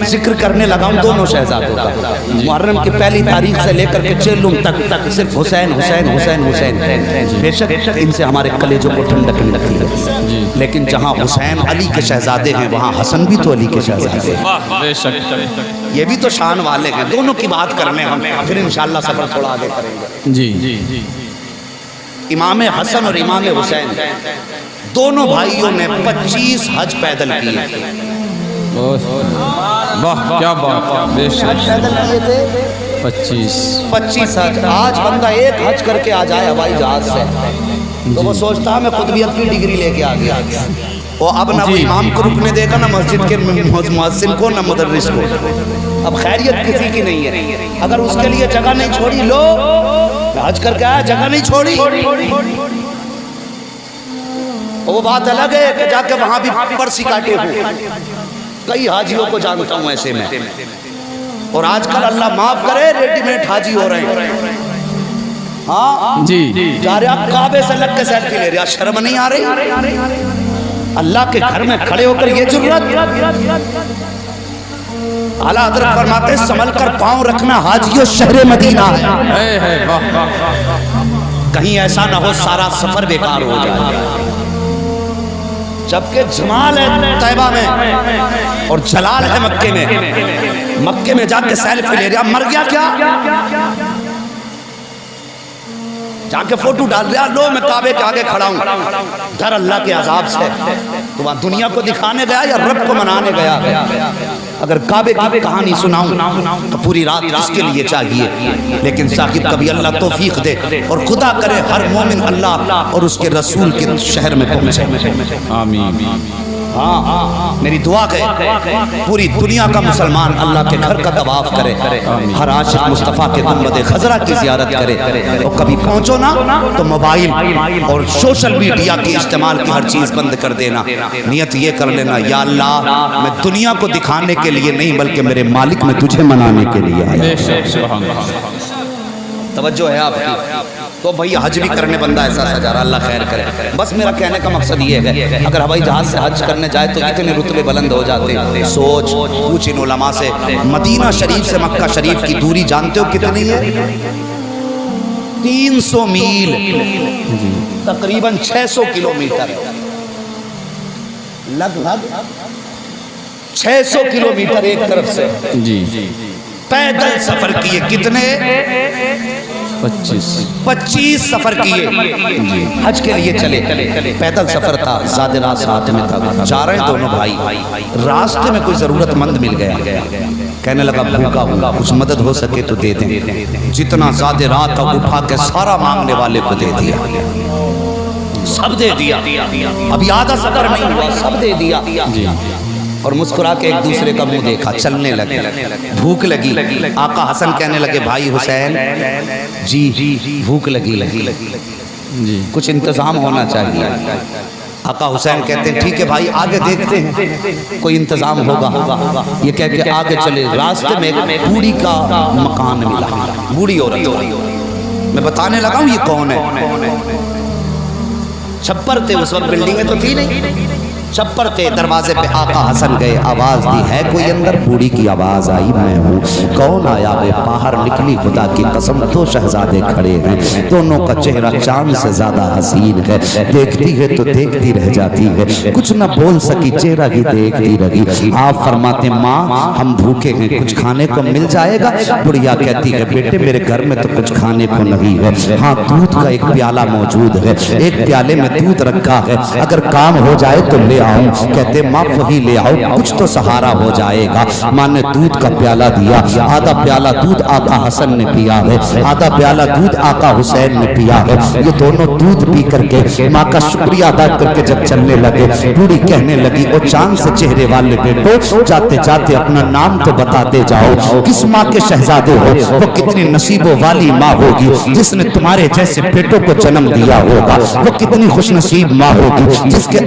ذکر کرنے لگا ہوں دونوں شہزادوں کا، محرم کی پہلی تاریخ سے لے کر کے 6 تک صرف حسین حسین حسین حسین، بے شک ان سے ہمارے کلیجوں کو ٹھنڈک ملتی ہے، لیکن جہاں حسین علی کے شہزادے ہیں وہاں حسن بھی تو علی کے شہزادے ہیں، بے شک یہ بھی تو شان والے ہیں، دونوں کی بات کرنے ہم پھر انشاءاللہ سفر تھوڑا آگے کریں گے۔ جی امام حسن اور امام حسین دونوں بھائیوں نے 25 حج پیدل کیے تھے، واہ کیا بات، بے شک پیدل کیے تھے 25 حج۔ آج بندہ ایک حج کر کے آ جائے ہوائی جہاز سے تو وہ سوچتا ہے میں خطبیت کی ڈگری لے کے آ گیا، وہ اب نہ وہ امام کو رکنے دے گا، نہ مسجد کے مؤذن کو، نہ مدرس کو، اب خیریت کسی کی نہیں ہے۔ اگر اس کے لیے جگہ نہیں چھوڑی، لو حج کر کے آیا جگہ نہیں چھوڑی، وہ بات الگ ہے کہ جا کے وہاں بھی پرسی کاٹے ہو۔ کئی حاجیوں کو جانتا ہوں ایسے میں، اور آج کل اللہ معاف کرے ریڈی میڈ حاجی ہو رہے ہیں، ہاں جی جا رہے آپ کعبے سے لگ کے سیلفی لے رہے، شرم نہیں آ رہی؟ اللہ کے گھر میں کھڑے ہو کر یہ جرات، اعلیٰ حضرت فرماتے ہیں سنبھل کر پاؤں رکھنا حاجیوں شہر مدینہ ہے، کہیں ایسا نہ ہو سارا سفر بیکار ہو جائے۔ جبکہ جمال ہے طیبہ میں اور جلال ہے مکے میں، مکے میں جا کے سیلفی لے رہا، مر گیا کیا؟ جا کے فوٹو ڈال رہا، لو میں کعبے کے آگے کھڑا ہوں، ڈر اللہ کے عذاب سے، تو وہاں دنیا کو دکھانے گیا یا رب کو منانے گیا؟ اگر کعبے کی کہانی سناؤں تو پوری رات اس کے لیے چاہیے، لیکن ساکت کبھی اللہ توفیق دے اور خدا کرے ہر مومن اللہ اور اس کے رسول کے شہر میں پہنچے، آمین۔ ہاں میری دعا ہے پوری دنیا کا مسلمان اللہ کے گھر کا طواف کرے، ہر عاشق مصطفیٰ کے گنبد خضرا کی زیارت کرے، اور کبھی پہنچو نا تو موبائل اور سوشل میڈیا کے استعمال کی ہر چیز بند کر دینا، نیت یہ کر لینا یا اللہ میں دنیا کو دکھانے کے لیے نہیں بلکہ میرے مالک میں تجھے منانے کے لیے آیا۔ توجہ ہے آپ کی؟ تو بھئی حج بھی کرنے بندہ ایسا سجا رہا، اللہ خیر کرے۔ بس میرا کہنے کا مقصد یہ ہے اگر ہوائی جہاز سے حج کرنے جائے تو اتنے رتبے بلند ہو جاتے ہیں۔ سوچ پوچھ ان علماء سے، مدینہ شریف سے مکہ شریف کی دوری جانتے ہو کتنی ہے؟ 300 میل، تقریباً 600 کلومیٹر، لگ بھگ 600 کلومیٹر ایک طرف سے جی پیدل سفر کیے، کتنے؟ 25 سفر کیے، حج کے لیے چلے، پیدل سفر تھا، زیادہ رات رات میں تھا، جا رہے ہیں دونوں بھائی، راستے میں کوئی ضرورت مند مل گیا، کہنے لگا بھوکا ہوں، کچھ مدد ہو سکے تو دے دیں، جتنا زیادہ رات تھا اٹھا کے سارا مانگنے والے کو دے دیا، سب دے دیا، ابھی آدھا سفر نہیں ہوا، سب دے دیا، اور مسکرا کے ایک دوسرے کا منہ دیکھا، چلنے لگے، بھوک لگی، آقا حسن کہنے لگے بھائی حسین جی بھوک لگی، کچھ انتظام ہونا چاہیے۔ آقا حسین کہتے ہیں ٹھیک ہے بھائی آگے دیکھتے ہیں کوئی انتظام ہوگا، یہ کہہ کے آگے چلے، راستے میں ایک بوڑھی کا مکان ملا، بوڑھی عورت، میں بتانے لگا ہوں یہ کون ہے، چھپر تھے اس وقت، بلڈنگیں تو تھی نہیں، چھپر تھے، دروازے پہ آقا حسن گئے، آواز دی ہے کوئی اندر؟ بوڑھی کی آواز آئی میں ہوں، کون آیا ہے؟ باہر نکلی، خدا کی قسم 2 شہزادے کھڑے ہیں، دونوں کا چہرہ چاند سے زیادہ حسین ہے، دیکھتی ہے تو دیکھتی رہ جاتی ہے، کچھ نہ بول سکی، چہرہ ہی دیکھتی رہی۔ آپ فرماتے ماں ہم بھوکے ہیں، کچھ کھانے کو مل جائے گا؟ بڑھیا کہتی ہے بیٹے میرے گھر میں تو کچھ کھانے کو نہیں ہے، ہاں دودھ کا ایک پیالہ موجود ہے، ایک پیالے میں دودھ رکھا ہے، اگر کام ہو جائے تو لے آؤں۔ کہتے ماں وہی لے آؤ، کچھ تو سہارا ہو جائے گا۔ ماں نے دودھ کا پیالہ دیا، آدھا پیالہ دودھ آقا حسن نے پیا ہے، آدھا پیالہ دودھ آقا حسین نے پیا ہے، یہ دونوں دودھ پی کر کے ماں کا شکریہ ادا کر کے جب چلنے لگے، بوڑھی کہنے لگی او چاند سے چہرے والے بیٹو جاتے جاتے اپنا نام تو بتاتے جاؤ، کس ماں کے شہزادے ہو؟ وہ کتنی نصیبوں والی ماں ہوگی جس نے تمہارے جیسے بیٹوں کو جنم دیا ہوگا، وہ کتنی خوش نصیب ماں ہوگی جس کے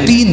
3